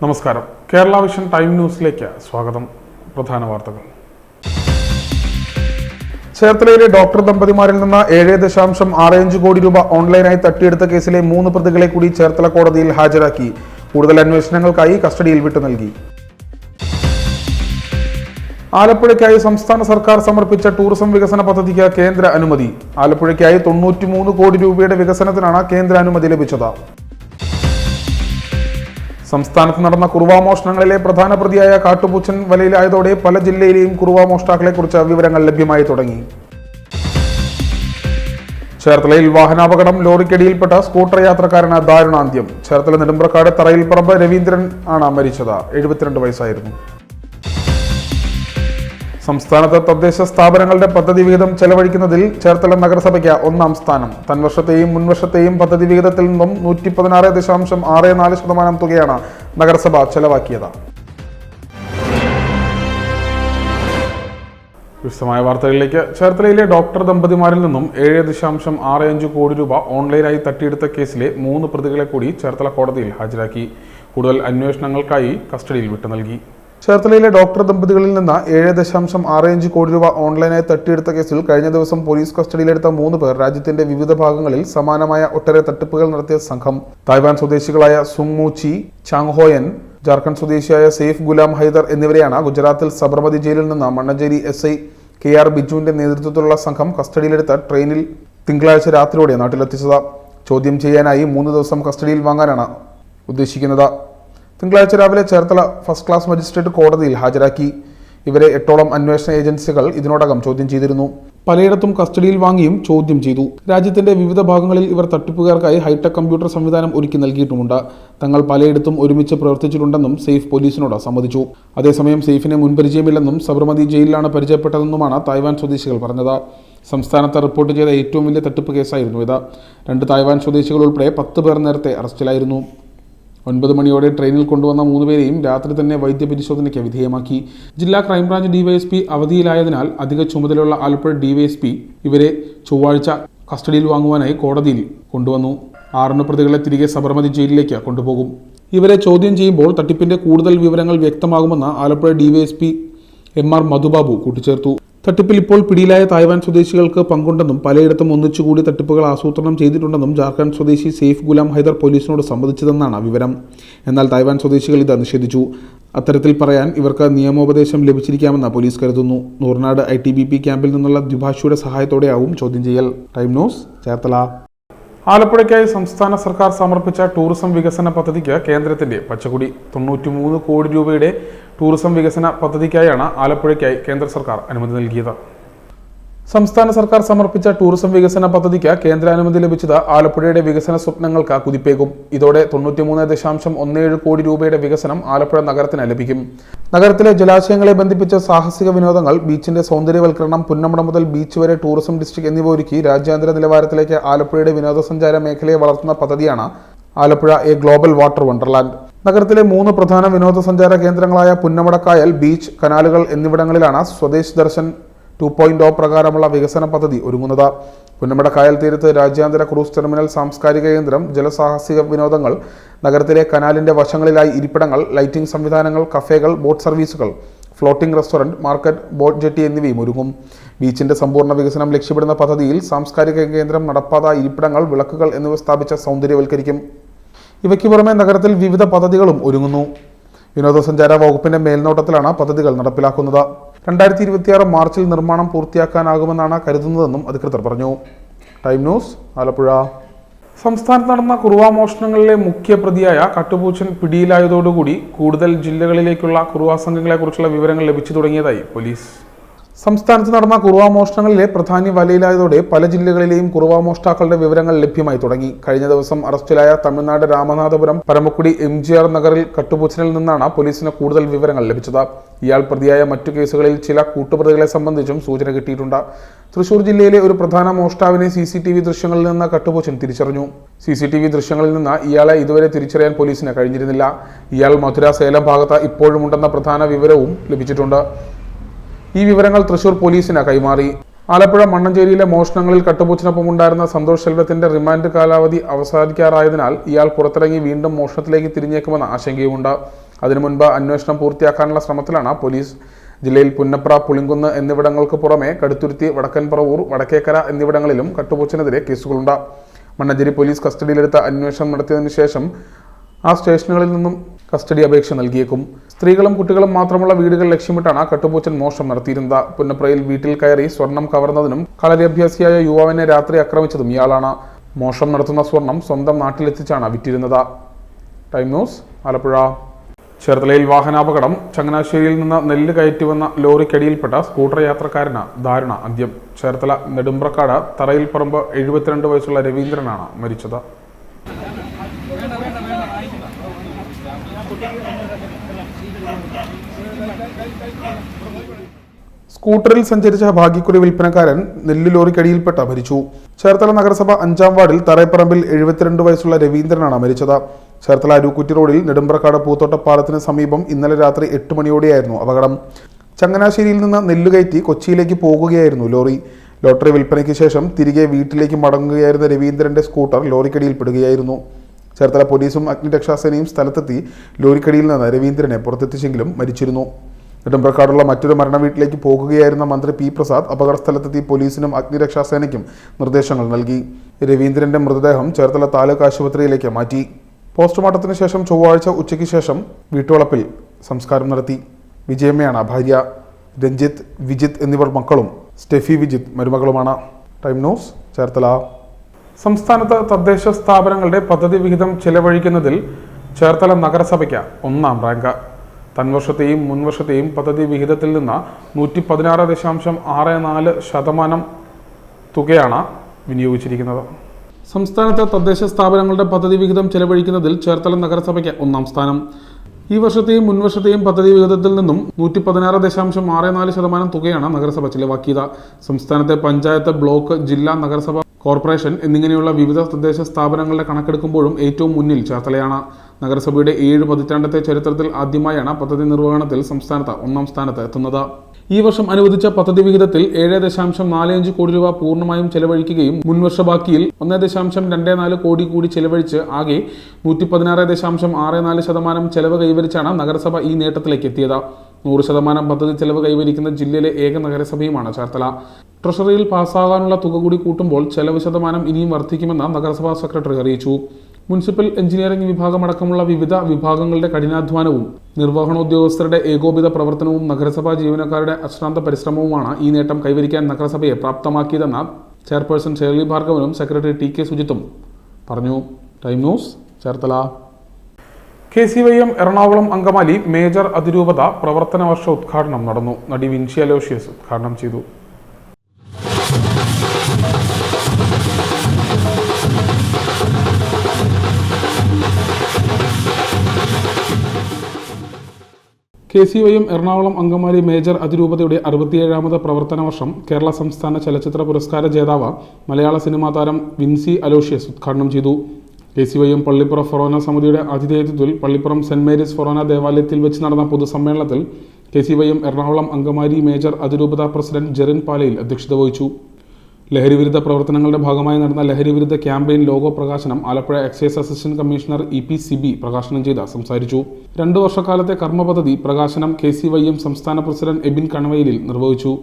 നമസ്കാരം. Kerala vision time ന്യൂസിലേക്ക് സ്വാഗതം. പ്രധാന വാർത്തകൾ. ചേർത്തലയിലെ ഡോക്ടർ ദമ്പതിമാരിൽ നിന്ന് 7.65 കോടി രൂപ ഓൺലൈനായി തട്ടിയെടുത്ത കേസിലെ 3 പ്രതികളെ കൂടി ചേർത്തല കോടതിയിൽ ഹാജരാക്കി. കൂടുതൽ അന്വേഷണങ്ങൾക്കായി കസ്റ്റഡിയിൽ വിട്ടു നൽകി. ആലപ്പുഴയ്ക്കായി സംസ്ഥാന സർക്കാർ സമർപ്പിച്ച ടൂറിസം വികസന പദ്ധതിക്ക് കേന്ദ്ര അനുമതി. ആലപ്പുഴയ്ക്കായി 93 കോടി രൂപയുടെ വികസനത്തിനാണ് കേന്ദ്ര അനുമതി ലഭിച്ചത്. സംസ്ഥാനത്ത് നടന്ന കുറുവാ മോഷണങ്ങളിലെ പ്രധാന പ്രതിയായ കാട്ടുപൂച്ചൻ വലയിലായതോടെ പല ജില്ലയിലെയും കുറുവാ മോഷ്ടാക്കളെക്കുറിച്ച് വിവരങ്ങൾ ലഭ്യമായി തുടങ്ങി. ചേർത്തലയിൽ വാഹനാപകടം. ലോറിക്കടിയിൽപ്പെട്ട സ്കൂട്ടർ യാത്രക്കാരന് ദാരുണാന്ത്യം. ചേർത്തല നെടുമ്പ്രക്കാട് തറയിൽപ്പറമ്പ് രവീന്ദ്രൻ ആണ് മരിച്ചത്. 72 വയസ്സായിരുന്നു. സംസ്ഥാനത്ത് തദ്ദേശ സ്ഥാപനങ്ങളുടെ പദ്ധതി വിഹിതം ചെലവഴിക്കുന്നതിൽ ചേർത്തല നഗരസഭയ്ക്ക് 1ാം സ്ഥാനം. തൻവർഷത്തെയും മുൻവർഷത്തെയും പദ്ധതി വിഹിതത്തിൽ നിന്നും 116.64% തുകയാണ് നഗരസഭ ചെലവാക്കിയത്. വിശദമായ വാർത്തകളിലേക്ക്. ചേർത്തലയിലെ ഡോക്ടർ ദമ്പതിമാരിൽ നിന്നും 7.65 കോടി രൂപ ഓൺലൈനായി തട്ടിയെടുത്ത കേസിലെ 3 പ്രതികളെ കൂടി ചേർത്തല കോടതിയിൽ ഹാജരാക്കി. കൂടുതൽ അന്വേഷണങ്ങൾക്കായി കസ്റ്റഡിയിൽ വിട്ടു നൽകി. ചേർത്തലയിലെ ഡോക്ടർ ദമ്പതികളിൽ നിന്ന് 7.65 കോടി രൂപ ഓൺലൈനായി തട്ടിയെടുത്ത കേസിൽ കഴിഞ്ഞ ദിവസം പോലീസ് കസ്റ്റഡിയിലെടുത്ത 3 പേർ രാജ്യത്തിന്റെ വിവിധ ഭാഗങ്ങളിൽ സമാനമായ ഒട്ടേറെ തട്ടിപ്പുകൾ നടത്തിയ സംഘം. തായ്വാൻ സ്വദേശികളായ സുങ് മു ചി, ചാങ് ഹോയൻ, ജാർഖണ്ഡ് സ്വദേശിയായ സെയ്ഫ് ഗുലാം ഹൈദർ എന്നിവരെയാണ് ഗുജറാത്തിൽ സബർമതി ജയിലിൽ നിന്ന് മണ്ണഞ്ചേരി SI KR ബിജുവിന്റെ നേതൃത്വത്തിലുള്ള സംഘം കസ്റ്റഡിയിലെടുത്ത ട്രെയിനിൽ തിങ്കളാഴ്ച രാത്രിയോടെ നാട്ടിലെത്തിച്ചത്. ചോദ്യം ചെയ്യാനായി 3 ദിവസം കസ്റ്റഡിയിൽ വാങ്ങാനാണ് ഉദ്ദേശിക്കുന്നത്. തിങ്കളാഴ്ച രാവിലെ ചേർത്തല ഫസ്റ്റ് ക്ലാസ് മജിസ്ട്രേറ്റ് കോടതിയിൽ ഹാജരാക്കി. ഇവരെ 8ഓളം അന്വേഷണ ഏജൻസികൾ ഇതിനോടകം ചോദ്യം ചെയ്തിരുന്നു. പലയിടത്തും കസ്റ്റഡിയിൽ വാങ്ങിയും ചോദ്യം ചെയ്തു. രാജ്യത്തിന്റെ വിവിധ ഭാഗങ്ങളിൽ ഇവർ തട്ടിപ്പുകാർക്കായി ഹൈടെക് കമ്പ്യൂട്ടർ സംവിധാനം ഒരുക്കി നൽകിയിട്ടുമുണ്ട്. തങ്ങൾ പലയിടത്തും ഒരുമിച്ച് പ്രവർത്തിച്ചിട്ടുണ്ടെന്നും സെയ്ഫ് പോലീസിനോട് സമ്മതിച്ചു. അതേസമയം സെയ്ഫിനെ മുൻപരിചയമില്ലെന്നും സബർമതി ജയിലിലാണ് പരിചയപ്പെട്ടതെന്നുമാണ് തായ്വാൻ സ്വദേശികൾ പറഞ്ഞത്. സംസ്ഥാനത്ത് റിപ്പോർട്ട് ചെയ്ത ഏറ്റവും വലിയ തട്ടിപ്പ് കേസായിരുന്നു ഇത്. 2 തായ്വാൻ സ്വദേശികൾ ഉൾപ്പെടെ 10 പേർ നേരത്തെ അറസ്റ്റിലായിരുന്നു. 9 മണിയോടെ ട്രെയിനിൽ കൊണ്ടുവന്ന 3 പേരെയും രാത്രി തന്നെ വൈദ്യപരിശോധനയ്ക്ക് വിധേയമാക്കി. ജില്ലാ ക്രൈംബ്രാഞ്ച് DYSP അവധിയിലായതിനാൽ അധിക ചുമതലയുള്ള ആലപ്പുഴ DYSP ഇവരെ ചൊവ്വാഴ്ച കസ്റ്റഡിയിൽ വാങ്ങുവാനായി കോടതിയിൽ കൊണ്ടുവന്നു. 6 പ്രതികളെ തിരികെ സബർമതി ജയിലിലേക്ക് കൊണ്ടുപോകും. ഇവരെ ചോദ്യം ചെയ്യുമ്പോൾ തട്ടിപ്പിന്റെ കൂടുതൽ വിവരങ്ങൾ വ്യക്തമാകുമെന്ന് ആലപ്പുഴ DYSP MR മധുബാബു കൂട്ടിച്ചേർത്തു. തട്ടിപ്പിൽ ഇപ്പോൾ പിടിയിലായ തായ്വാൻ സ്വദേശികൾക്ക് പങ്കുണ്ടെന്നും പലയിടത്തും ഒന്നിച്ചുകൂടി തട്ടിപ്പുകൾ ആസൂത്രണം ചെയ്തിട്ടുണ്ടെന്നും ജാർഖണ്ഡ് സ്വദേശി സെയ്ഫ് ഗുലാം ഹൈദർ പോലീസിനോട് സമ്മതിച്ചതെന്നാണ് വിവരം. എന്നാൽ തായ്വാൻ സ്വദേശികൾ ഇത് നിഷേധിച്ചു. അത്തരത്തിൽ പറയാൻ ഇവർക്ക് നിയമോപദേശം ലഭിച്ചിരിക്കാമെന്ന് പോലീസ് കരുതുന്നു. നൂർനാട് ITBP ക്യാമ്പിൽ നിന്നുള്ള ദ്വിഭാഷിയുടെ സഹായത്തോടെയാവും ചോദ്യം ചെയ്യൽ. Time news, Cherthala. ആലപ്പുഴയ്ക്കായി സംസ്ഥാന സർക്കാർ സമർപ്പിച്ച ടൂറിസം വികസന പദ്ധതിക്ക് കേന്ദ്രത്തിന്റെ പച്ചക്കൊടി. 93 കോടി രൂപയുടെ ടൂറിസം വികസന പദ്ധതിക്കായാണ് ആലപ്പുഴയ്ക്കായി കേന്ദ്ര സർക്കാർ അനുമതി നൽകിയത്. സംസ്ഥാന സർക്കാർ സമർപ്പിച്ച ടൂറിസം വികസന പദ്ധതിക്ക് കേന്ദ്ര അനുമതി ലഭിച്ചത് ആലപ്പുഴയുടെ വികസന സ്വപ്നങ്ങൾക്ക് കുതിപ്പേകും. ഇതോടെ 93.17 കോടി രൂപയുടെ വികസനം ആലപ്പുഴ നഗരത്തിന് ലഭിക്കും. നഗരത്തിലെ ജലാശയങ്ങളെ ബന്ധിപ്പിച്ച സാഹസിക വിനോദങ്ങൾ, ബീച്ചിന്റെ സൗന്ദര്യവൽക്കരണം, പുന്നമട മുതൽ ബീച്ച് വരെ ടൂറിസം ഡിസ്ട്രിക്ട് എന്നിവ ഒരുക്കി രാജ്യാന്തര നിലവാരത്തിലേക്ക് ആലപ്പുഴയുടെ വിനോദസഞ്ചാര മേഖലയെ വളർത്തുന്ന പദ്ധതിയാണ് Alappuzha A global water Wonderland. നഗരത്തിലെ 3 പ്രധാന വിനോദസഞ്ചാര കേന്ദ്രങ്ങളായ പുന്നമടക്കായൽ, ബീച്ച്, കനാലുകൾ എന്നിവിടങ്ങളിലാണ് സ്വദേശ് ദർശൻ 2.0 പ്രകാരമുള്ള വികസന പദ്ധതി ഒരുങ്ങുന്നത്. പുന്നമട കായൽ തീരത്ത് രാജ്യാന്തര ക്രൂസ് ടെർമിനൽ, സാംസ്കാരിക കേന്ദ്രം, ജലസാഹസിക വിനോദങ്ങൾ, നഗരത്തിലെ കനാലിന്റെ വശങ്ങളിലായി ഇരിപ്പിടങ്ങൾ, ലൈറ്റിംഗ് സംവിധാനങ്ങൾ, കഫേകൾ, ബോട്ട് സർവീസുകൾ, floating restaurant, market, boat jetty എന്നിവയും ഒരുങ്ങും. ബീച്ചിന്റെ സമ്പൂർണ്ണ വികസനം ലക്ഷ്യമിടുന്ന പദ്ധതിയിൽ സാംസ്കാരിക കേന്ദ്രം, നടപ്പാത, ഇരിപ്പിടങ്ങൾ, വിളക്കുകൾ എന്നിവ സ്ഥാപിച്ച സൗന്ദര്യവൽക്കരിക്കും. ഇവയ്ക്ക് പുറമെ നഗരത്തിൽ വിവിധ പദ്ധതികളും ഒരുങ്ങുന്നു. വിനോദസഞ്ചാര വകുപ്പിന്റെ മേൽനോട്ടത്തിലാണ് പദ്ധതികൾ നടപ്പിലാക്കുന്നത്. 2026 മാർച്ചിൽ നിർമ്മാണം പൂർത്തിയാക്കാനാകുമെന്നാണ് കരുതുന്നതെന്നും അധികൃതർ പറഞ്ഞു. Time news, Alappuzha. സംസ്ഥാനത്ത് നടന്ന കുറുവാ മോഷണങ്ങളിലെ മുഖ്യ പ്രതിയായ കാട്ടുപൂച്ചൻ പിടിയിലായതോടുകൂടി കൂടുതൽ ജില്ലകളിലേക്കുള്ള കുറുവാ സംഘങ്ങളെക്കുറിച്ചുള്ള വിവരങ്ങൾ ലഭിച്ചു തുടങ്ങിയതായി പോലീസ്. സംസ്ഥാനത്ത് നടന്ന കുറുവാ മോഷണങ്ങളിലെ പ്രധാനി വലയിലായതോടെ പല ജില്ലകളിലെയും കുറുവാ മോഷ്ടാക്കളുടെ വിവരങ്ങൾ ലഭ്യമായി തുടങ്ങി. കഴിഞ്ഞ ദിവസം അറസ്റ്റിലായ തമിഴ്നാട് രാമനാഥപുരം പരമക്കുടി MGR നഗറിൽ കട്ടുപൂച്ചനിൽ നിന്നാണ് പോലീസിന് കൂടുതൽ വിവരങ്ങൾ ലഭിച്ചത്. ഇയാൾ പ്രതിയായ മറ്റു കേസുകളിൽ ചില കൂട്ടുപ്രതികളെ സംബന്ധിച്ചും സൂചന കിട്ടിയിട്ടുണ്ട്. തൃശൂർ ജില്ലയിലെ ഒരു പ്രധാന മോഷ്ടാവിനെ CCTV ദൃശ്യങ്ങളിൽ നിന്ന് കട്ടുപൂച്ചൻ തിരിച്ചറിഞ്ഞു. CCTV ദൃശ്യങ്ങളിൽ നിന്ന് ഇയാളെ ഇതുവരെ തിരിച്ചറിയാൻ പോലീസിന് കഴിഞ്ഞിരുന്നില്ല. ഇയാൾ മധുര, സേലം ഭാഗത്ത് ഇപ്പോഴുമുണ്ടെന്ന പ്രധാന വിവരവും ലഭിച്ചിട്ടുണ്ട്. ഈ വിവരങ്ങൾ തൃശൂർ പോലീസിന് കൈമാറി. ആലപ്പുഴ മണ്ണഞ്ചേരിയിലെ മോഷണങ്ങളിൽ കട്ടുപൂച്ചിനൊപ്പം ഉണ്ടായിരുന്ന സന്തോഷ് സെൽവത്തിന്റെ റിമാൻഡ് കാലാവധി അവസാനിക്കാറായതിനാൽ ഇയാൾ പുറത്തിറങ്ങി വീണ്ടും മോഷണത്തിലേക്ക് തിരിഞ്ഞേക്കുമെന്ന ആശങ്കയുമുണ്ട്. അതിനു മുൻപ് അന്വേഷണം പൂർത്തിയാക്കാനുള്ള ശ്രമത്തിലാണ് പോലീസ്. ജില്ലയിൽ പുന്നപ്ര, പുളിങ്കുന്ന് എന്നിവിടങ്ങൾക്ക് പുറമെ കടുത്തുരുത്തി, വടക്കൻപറവൂർ, വടക്കേക്കര എന്നിവിടങ്ങളിലും കട്ടുപൂച്ചിനെതിരെ കേസുകളുണ്ട്. മണ്ണഞ്ചേരി പോലീസ് കസ്റ്റഡിയിലെടുത്ത അന്വേഷണം നടത്തിയതിനു ശേഷം ആ സ്റ്റേഷനുകളിൽ നിന്നും കസ്റ്റഡി അപേക്ഷ നൽകിയേക്കും. സ്ത്രീകളും കുട്ടികളും മാത്രമുള്ള വീടുകൾ ലക്ഷ്യമിട്ടാണ് കട്ടുപൂച്ചൻ മോഷണം നടത്തിയിരുന്നത്. പുന്നപ്രയിൽ വീട്ടിൽ കയറി സ്വർണം കവർന്നതിനും കളരിയഭ്യാസിയായ യുവാവിനെ രാത്രി ആക്രമിച്ചതും ഇയാളാണ്. മോഷണം നടത്തുന്ന സ്വർണം സ്വന്തം നാട്ടിലെത്തിച്ചാണ് വിറ്റിരുന്നത്. Time news, Alappuzha. ചേർത്തലയിൽ വാഹനാപകടം. ചങ്ങനാശ്ശേരിയിൽ നിന്ന് നെല്ല് കയറ്റി വന്ന ലോറിക്കടിയിൽപ്പെട്ട സ്കൂട്ടർ യാത്രക്കാരന് ദാരുണ അന്ത്യം. ചേർത്തല നെടുമ്പ്രക്കാട് തറയിൽപ്പറമ്പ് 72 വയസ്സുള്ള രവീന്ദ്രനാണ് മരിച്ചത്. സ്കൂട്ടറിൽ സഞ്ചരിച്ച ഭാഗ്യക്കുറി വിൽപ്പനക്കാരൻ നെല്ല് ലോറിക്കടിയിൽപ്പെട്ട് മരിച്ചു. ചേർത്തല നഗരസഭ 5-ാം വാർഡിൽ തറയപ്പറമ്പിൽ 72 വയസ്സുള്ള രവീന്ദ്രനാണ് മരിച്ചത്. ചേർത്തല അരൂക്കുറ്റി റോഡിൽ നെടുമ്പ്രക്കാട് പൂത്തോട്ടപ്പാലത്തിന് സമീപം ഇന്നലെ രാത്രി 8 മണിയോടെയായിരുന്നു അപകടം. ചങ്ങനാശ്ശേരിയിൽ നിന്ന് നെല്ല് കയറ്റി കൊച്ചിയിലേക്ക് പോകുകയായിരുന്നു ലോറി. ലോട്ടറി വിൽപ്പനയ്ക്ക് ശേഷം തിരികെ വീട്ടിലേക്ക് മടങ്ങുകയായിരുന്ന രവീന്ദ്രന്റെ സ്കൂട്ടർ ലോറിക്കടിയിൽപ്പെടുകയായിരുന്നു. ചേർത്തല പോലീസും അഗ്നിരക്ഷാസേനയും സ്ഥലത്തെത്തി ലോറിക്കടിയിൽ നിന്ന് രവീന്ദ്രനെ പുറത്തെത്തിച്ചെങ്കിലും മരിച്ചിരുന്നു. നെടുമ്പ്രക്കാടുള്ള മറ്റൊരു മരണ വീട്ടിലേക്ക് പോകുകയായിരുന്ന മന്ത്രി പി പ്രസാദ് അപകടസ്ഥലത്തെത്തി പോലീസിനും അഗ്നിരക്ഷാസേനയ്ക്കും നിർദ്ദേശങ്ങൾ നൽകി. രവീന്ദ്രന്റെ മൃതദേഹം ചേർത്തല താലൂക്ക് ആശുപത്രിയിലേക്ക് മാറ്റി. പോസ്റ്റ്മോർട്ടത്തിന് ശേഷം ചൊവ്വാഴ്ച ഉച്ചയ്ക്ക് ശേഷം വീട്ടുവളപ്പിൽ സംസ്കാരം നടത്തി. വിജയമ്മയാണ് ഭാര്യ. രഞ്ജിത്ത്, വിജിത്ത് എന്നിവർ മക്കളും സ്റ്റെഫി വിജിത്ത് മരുമകളുമാണ്. Time news, Cherthala. സംസ്ഥാനത്ത് തദ്ദേശ സ്ഥാപനങ്ങളുടെ പദ്ധതി വിഹിതം ചെലവഴിക്കുന്നതിൽ ചേർത്തല നഗരസഭയ്ക്ക് 1-ാം റാങ്ക്. തൻവർഷത്തെയും മുൻവർഷത്തെയും പദ്ധതി വിഹിതത്തിൽ നിന്ന് 116.64% തുകയാണ് വിനിയോഗിച്ചിരിക്കുന്നത്. സംസ്ഥാനത്തെ തദ്ദേശ സ്ഥാപനങ്ങളുടെ പദ്ധതി വിഹിതം ചെലവഴിക്കുന്നതിൽ ചേർത്തല നഗരസഭയ്ക്ക് 1-ാം സ്ഥാനം. ഈ വർഷത്തെയും മുൻവർഷത്തെയും പദ്ധതി വിഹിതത്തിൽ നിന്നും 116.64% തുകയാണ് നഗരസഭ ചെലവാക്കിയത്. സംസ്ഥാനത്തെ പഞ്ചായത്ത്, ബ്ലോക്ക്, ജില്ലാ, നഗരസഭ, കോർപ്പറേഷൻ എന്നിങ്ങനെയുള്ള വിവിധ തദ്ദേശ സ്ഥാപനങ്ങളുടെ കണക്കെടുക്കുമ്പോഴും ഏറ്റവും മുന്നിൽ ചേർത്തലയാണ്. നഗരസഭയുടെ 7 പതിറ്റാണ്ടത്തെ ചരിത്രത്തിൽ ആദ്യമായാണ് പദ്ധതി നിർവഹണത്തിൽ സംസ്ഥാനത്ത് 1-ാം സ്ഥാനത്ത് എത്തുന്നത്. ഈ വർഷം അനുവദിച്ച പദ്ധതി വിഹിതത്തിൽ 7.45 കോടി രൂപ പൂർണ്ണമായും ചെലവഴിക്കുകയും മുൻവർഷ ബാക്കിയിൽ 1.24 കോടി കൂടി ചെലവഴിച്ച് ആകെ 116.64% ചെലവ് കൈവരിച്ചാണ് നഗരസഭ ഈ നേട്ടത്തിലേക്ക് എത്തിയത്. 100% പദ്ധതി ചെലവ് കൈവരിക്കുന്ന ജില്ലയിലെ ഏക നഗരസഭയുമാണ് ചേർത്തല. ട്രഷറിയിൽ പാസ്സാകാനുള്ള തുക കൂടി കൂട്ടുമ്പോൾ ചെലവ് ശതമാനം ഇനിയും വർദ്ധിക്കുമെന്ന് നഗരസഭാ സെക്രട്ടറി അറിയിച്ചു. മുനിസിപ്പൽ എഞ്ചിനീയറിംഗ് വിഭാഗമടക്കമുള്ള വിവിധ വിഭാഗങ്ങളുടെ കഠിനാധ്വാനവും നിർവഹണോദ്യോഗസ്ഥരുടെ ഏകോപിത പ്രവർത്തനവും നഗരസഭാ ജീവനക്കാരുടെ അശ്രാന്ത പരിശ്രമവുമാണ് ഈ നേട്ടം കൈവരിക്കാൻ നഗരസഭയെ പ്രാപ്തമാക്കിയതെന്ന് ചെയർപേഴ്സൺ ഷേർലി ഭാർഗവനും സെക്രട്ടറി ടി കെ സുജിത്തും പറഞ്ഞു. Time news, Cherthala. KCYM Ernakulam Angamaly major അതിരൂപത പ്രവർത്തന വർഷ ഉദ്ഘാടനം നടന്നു. നടി വിൻസി അലോഷ്യസ് ഉദ്ഘാടനം ചെയ്തു. KCYM എറണാകുളം അങ്കമാലി മേജർ അതിരൂപതയുടെ 67ാമത് പ്രവർത്തന വർഷം കേരള സംസ്ഥാന ചലച്ചിത്ര പുരസ്കാര ജേതാവ് മലയാള സിനിമാ താരം വിൻസി അലോഷ്യസ് ഉദ്ഘാടനം ചെയ്തു. KCYM പള്ളിപ്പുറം ഫൊറോന സമിതിയുടെ ആതിഥേയത്വത്തിൽ പള്ളിപ്പുറം സെന്റ് മേരീസ് ഫൊറോന ദേവാലയത്തിൽ വെച്ച് നടന്ന പൊതുസമ്മേളനത്തിൽ KCYM എറണാകുളം അങ്കമാലി മേജർ അതിരൂപത പ്രസിഡന്റ് ജെറിൻ പാലയിൽ അധ്യക്ഷത വഹിച്ചു. ലഹരിവിരുദ്ധ പ്രവർത്തനങ്ങളുടെ ഭാഗമായി നടന്ന ലഹരിവിരുദ്ധ ക്യാമ്പയിൻ ലോഗോ പ്രകാശനം Alappuzha excise assistant commissioner EP Sibi പ്രകാശനം ചെയ്ത് സംസാരിച്ചു. 2 വർഷക്കാലത്തെ കർമ്മ പദ്ധതി പ്രകാശനം KCYM സംസ്ഥാന പ്രസിഡന്റ് എബിൻ കണവയിലിൽ നിർവഹിച്ചു.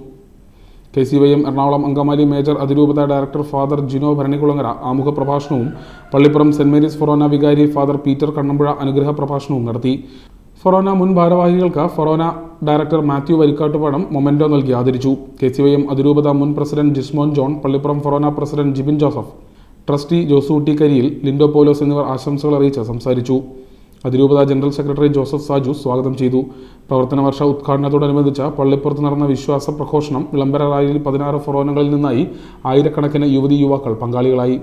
KCYM എറണാകുളം അങ്കമാലി മേജർ അതിരൂപത ഡയറക്ടർ ഫാദർ ജിനോ ഭരണികുളങ്ങര ആമുഖ പ്രഭാഷണവും പള്ളിപ്പുറം സെന്റ് മേരീസ് ഫൊറോന വികാരി ഫാദർ പീറ്റർ കണ്ണമ്പുഴ അനുഗ്രഹ പ്രഭാഷണവും നടത്തി. ഫൊറോന മുൻ ഭാരവാഹികൾക്ക് ഫൊറോന ഡയറക്ടർ മാത്യു വരിക്കാട്ടുപാടം മൊമെന്റോ നൽകി ആദരിച്ചു. KCYM അതിരൂപത മുൻ പ്രസിഡന്റ് ജിസ്മോൻ ജോൺ, പള്ളിപ്പുറം ഫൊറോന president Jibin Joseph, trustee Josootty Kariyil, Lindo Polose എന്നിവർ ആശംസകൾ അറിയിച്ച് സംസാരിച്ചു. അതിരൂപത ജനറൽ സെക്രട്ടറി ജോസഫ് സാജു സ്വാഗതം ചെയ്തു. പ്രവർത്തന വർഷ ഉദ്ഘാടനത്തോടനുബന്ധിച്ച് പള്ളിപ്പുറത്ത് നടന്ന വിശ്വാസ പ്രഘോഷണം വിളംബര റാലിയിൽ 16 ഫൊറോനകളിൽ നിന്നായി ആയിരക്കണക്കിന് യുവതി യുവാക്കൾ പങ്കാളികളായി.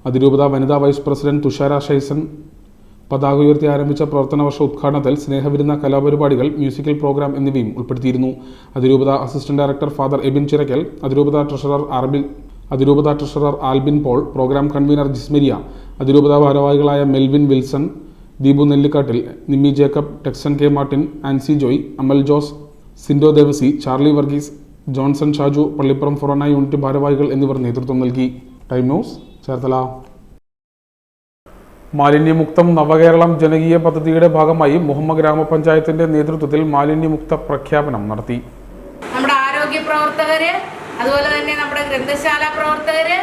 അതിരൂപത വനിതാ വൈസ് പ്രസിഡന്റ് തുഷാര ഷൈസൻ പതാക ഉയർത്തി ആരംഭിച്ച പ്രവർത്തന വർഷ ഉദ്ഘാടനത്തിൽ സ്നേഹവിരുന്ന കലാപരിപാടികൾ, മ്യൂസിക്കൽ പ്രോഗ്രാം എന്നിവയും ഉൾപ്പെടുത്തിയിരുന്നു. അതിരൂപത assistant director father Abin Chirakkal, അതിരൂപത treasurer Albin Paul, programme convener Jismaria, അതിരൂപത ഭാരവാഹികളായ Melvin Wilson, Deepu Nellikkattil, Nimmi Jacob, Texon K Martin, Ancy Joy, Amal Jose, Sindo Devasi, Charlie Varghese, Johnson Shaju, Pallippuram ഫൊറോന യൂണിറ്റ് ഭാരവാഹികൾ എന്നിവർ നേതൃത്വം നൽകി. Time news, Cherthala. മാലിന്യമുക്തം നവകേരളം ജനകീയ പദ്ധതിയുടെ ഭാഗമായി മുഹമ്മ ഗ്രാമപഞ്ചായത്തിന്റെ നേതൃത്വത്തിൽ മാലിന്യമുക്ത പ്രഖ്യാപനം നടത്തി. നമ്മുടെ ആരോഗ്യ പ്രവർത്തകര്, അതുപോലെ തന്നെ നമ്മുടെ ഗ്രന്ഥശാല പ്രവർത്തകര്,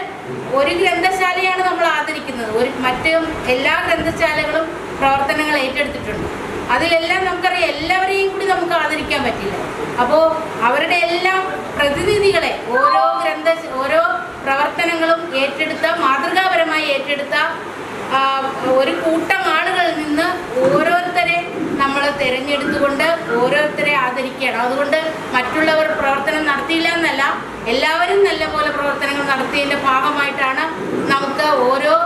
ഒരു ഗ്രന്ഥശാലയാണ് നമ്മൾ ആദരിക്കുന്നത്. മറ്റ് എല്ലാ ഗ്രന്ഥശാലകളും പ്രവർത്തനങ്ങൾ ഏറ്റെടുത്തിട്ടുണ്ട്. അതിലെല്ലാം നമുക്കറിയാം, എല്ലാവരെയും കൂടി നമുക്ക് ആദരിക്കാൻ പറ്റില്ല. അപ്പോൾ അവരുടെ എല്ലാം പ്രതിനിധികളെ ഓരോ പ്രവർത്തനങ്ങളും മാതൃകാപരമായി ഏറ്റെടുത്ത ഒരു കൂട്ടം ആളുകളിൽ നിന്ന് ഓരോരുത്തരെ നമ്മൾ തിരഞ്ഞെടുത്തുകൊണ്ട് ഓരോരുത്തരെ ആദരിക്കുകയാണ്. അതുകൊണ്ട് മറ്റുള്ളവർ പ്രവർത്തനം നടത്തിയില്ല എന്നല്ല, എല്ലാവരും നല്ലപോലെ പ്രവർത്തനങ്ങൾ നടത്തിയതിൻ്റെ ഭാഗമായിട്ടാണ് നമുക്ക് ഓരോ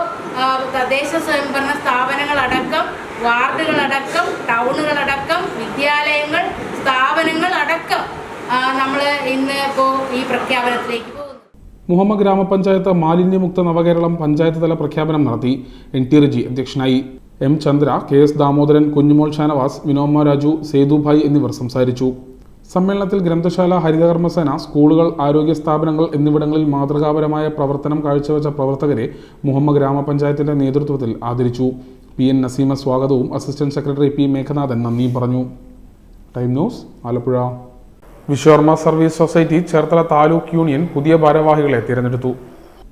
തദ്ദേശ സ്വയംഭരണ സ്ഥാപനങ്ങളടക്കം, വാർഡുകളടക്കം, ടൗണുകളടക്കം, വിദ്യാലയങ്ങൾ, സ്ഥാപനങ്ങൾ അടക്കം നമ്മൾ ഇന്ന് ഇപ്പോൾ ഈ പ്രഖ്യാപനത്തിലേക്ക് പോകുന്നു. മുഹമ്മ ഗ്രാമപഞ്ചായത്ത് മാലിന്യമുക്ത നവകേരളം പഞ്ചായത്ത് തല പ്രഖ്യാപനം നടത്തി. NT റജി അധ്യക്ഷനായി. M ചന്ദ്ര, KS ദാമോദരൻ, കുഞ്ഞുമോൾ ഷാനവാസ്, വിനോമ രാജു, സേതുഭായ് എന്നിവർ സംസാരിച്ചു. സമ്മേളനത്തിൽ ഗ്രന്ഥശാല, ഹരിതകർമ്മസേന, സ്കൂളുകൾ, ആരോഗ്യ സ്ഥാപനങ്ങൾ എന്നിവിടങ്ങളിൽ മാതൃകാപരമായ പ്രവർത്തനം കാഴ്ചവെച്ച പ്രവർത്തകരെ മുഹമ്മ ഗ്രാമപഞ്ചായത്തിന്റെ നേതൃത്വത്തിൽ ആദരിച്ചു. PN നസീമ സ്വാഗതവും അസിസ്റ്റന്റ് സെക്രട്ടറി P മേഘനാഥൻ നന്ദിയും പറഞ്ഞു. Time news, Alappuzha. Vishwakarma service society Cherthala taluk union പുതിയ ഭാരവാഹികളെ തിരഞ്ഞെടുത്തു.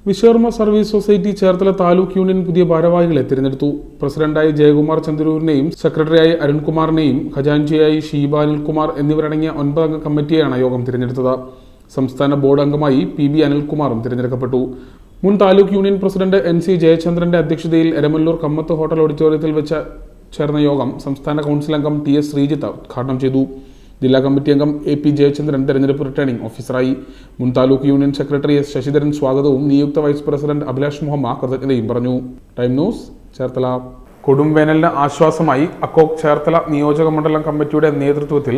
Vishwakarma service society Cherthala taluk union പുതിയ ഭാരവാഹികളെ തിരഞ്ഞെടുത്തു. പ്രസിഡന്റായി ജയകുമാർ ചന്ദ്രൂരിനെയും സെക്രട്ടറിയായി അരുൺകുമാറിനെയും ഖജാൻജിയായി ഷീബ അനിൽകുമാർ എന്നിവരടങ്ങിയ 9 അംഗ കമ്മിറ്റിയാണ് യോഗം തിരഞ്ഞെടുത്തത്. സംസ്ഥാന ബോർഡ് അംഗമായി PB അനിൽകുമാറും തിരഞ്ഞെടുക്കപ്പെട്ടു. മുൻ താലൂക്ക് യൂണിയൻ പ്രസിഡന്റ് NC ജയചന്ദ്രന്റെ അധ്യക്ഷതയിൽ എരമല്ലൂർ കമ്മത്ത് ഹോട്ടൽ ഓഡിറ്റോറിയത്തിൽ വെച്ച് ചേർന്ന യോഗം സംസ്ഥാന കൗൺസിൽ അംഗം TS ശ്രീജിത്ത് ഉദ്ഘാടനം ചെയ്തു. ജില്ലാ കമ്മിറ്റി അംഗം AP ജയചന്ദ്രൻ തെരഞ്ഞെടുപ്പ് റിട്ടേണിംഗ് ഓഫീസറായി. മുൻ taluk union secretary S Sasidharan സ്വാഗതവും നിയുക്ത വൈസ് പ്രസിഡന്റ് അഭിലാഷ് മുഹമ്മ കൃതജ്ഞതയും പറഞ്ഞു. Time news, Cherthala. കൊടുംവേനലിന് ആശ്വാസമായി അക്കോക്ക് ചേർത്തല നിയോജക മണ്ഡലം കമ്മിറ്റിയുടെ നേതൃത്വത്തിൽ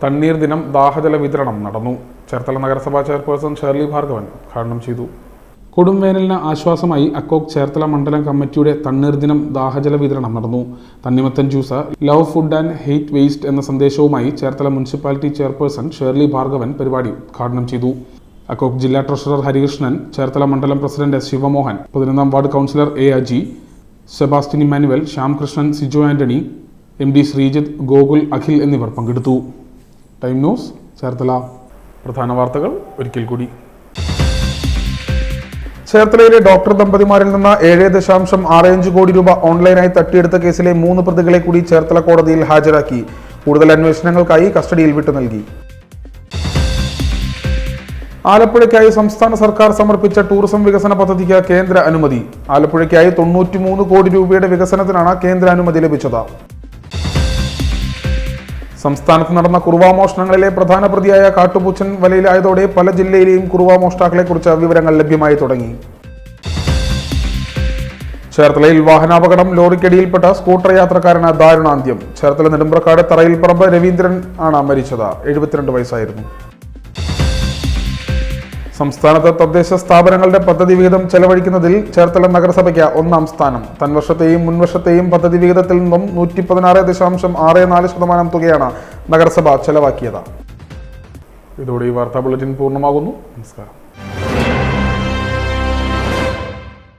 തണ്ണീർ ദിനം ദാഹജല വിതരണം നടന്നു. ചേർത്തല നഗരസഭാ ചെയർപേഴ്സൺ ഷേർലി ഭാർഗവൻ ഉദ്ഘാടനം ചെയ്തു. കൊടുംവേനലിന് ആശ്വാസമായി അക്കോക്ക് ചേർത്തല മണ്ഡലം കമ്മിറ്റിയുടെ തണ്ണീർ ദിനം ദാഹജല വിതരണം നടന്നു. തണ്ണിമത്തൻ juice, love food and hate waste എന്ന സന്ദേശവുമായി ചേർത്തല മുനിസിപ്പാലിറ്റി ചെയർപേഴ്സൺ ഷേർലി ഭാർഗവൻ പരിപാടി ഉദ്ഘാടനം ചെയ്തു. അക്കോക്ക് ജില്ലാ ട്രഷറർ ഹരികൃഷ്ണൻ, ചേർത്തല മണ്ഡലം president S Sivamohan, 11ാം ward councillor A Aji, Sebastian Emmanuel, Shyamkrishnan, Sijo Antony, MD Sreejith, Gokul, Akhil എന്നിവർ പങ്കെടുത്തു. Time news, Cherthala. പ്രധാന വാർത്തകൾ ഒരിക്കൽ കൂടി. ചേർത്തലയിലെ ഡോക്ടർ ദമ്പതിമാരിൽ നിന്ന് 7.65 കോടി രൂപ ഓൺലൈനായി തട്ടിയെടുത്ത കേസിലെ 3 പ്രതികളെ കൂടി ചേർത്തല കോടതിയിൽ ഹാജരാക്കി. കൂടുതൽ അന്വേഷണങ്ങൾക്കായി കസ്റ്റഡിയിൽ വിട്ടു നൽകി. ആലപ്പുഴയ്ക്കായി സംസ്ഥാന സർക്കാർ സമർപ്പിച്ച ടൂറിസം വികസന പദ്ധതിക്ക് കേന്ദ്ര അനുമതി. ആലപ്പുഴയ്ക്കായി 93 കോടി രൂപയുടെ വികസനത്തിനാണ് കേന്ദ്ര അനുമതി ലഭിച്ചത്. സംസ്ഥാനത്ത് നടന്ന കുറുവാ മോഷണങ്ങളിലെ പ്രധാന പ്രതിയായ കാട്ടുപൂച്ചൻ വലയിലായതോടെ പല ജില്ലയിലെയും കുറുവാ മോഷ്ടാക്കളെക്കുറിച്ച് വിവരങ്ങൾ ലഭ്യമായി തുടങ്ങി. ചേർത്തലയിൽ വാഹനാപകടം, ലോറിക്കടിയിൽപ്പെട്ട സ്കൂട്ടർ യാത്രക്കാരന് ദാരുണാന്ത്യം. ചേർത്തല നെടുമ്പ്രക്കാട് തറയിൽപ്പറമ്പ് രവീന്ദ്രൻ ആണ് മരിച്ചത്. 72 വയസ്സായിരുന്നു. സംസ്ഥാനത്ത് തദ്ദേശ സ്ഥാപനങ്ങളുടെ പദ്ധതി വിഹിതം ചെലവഴിക്കുന്നതിൽ ചേർത്തല നഗരസഭയ്ക്ക് 1ാം സ്ഥാനം. തൻവർഷത്തെയും മുൻവർഷത്തെയും പദ്ധതി വിഹിതത്തിൽ നിന്നും 116.64% തുകയാണ് നഗരസഭ ചെലവാക്കിയത്. ഇതോടെ ഈ വാർത്താ ബുള്ളറ്റിൻ പൂർണ്ണമാകുന്നു. നമസ്കാരം.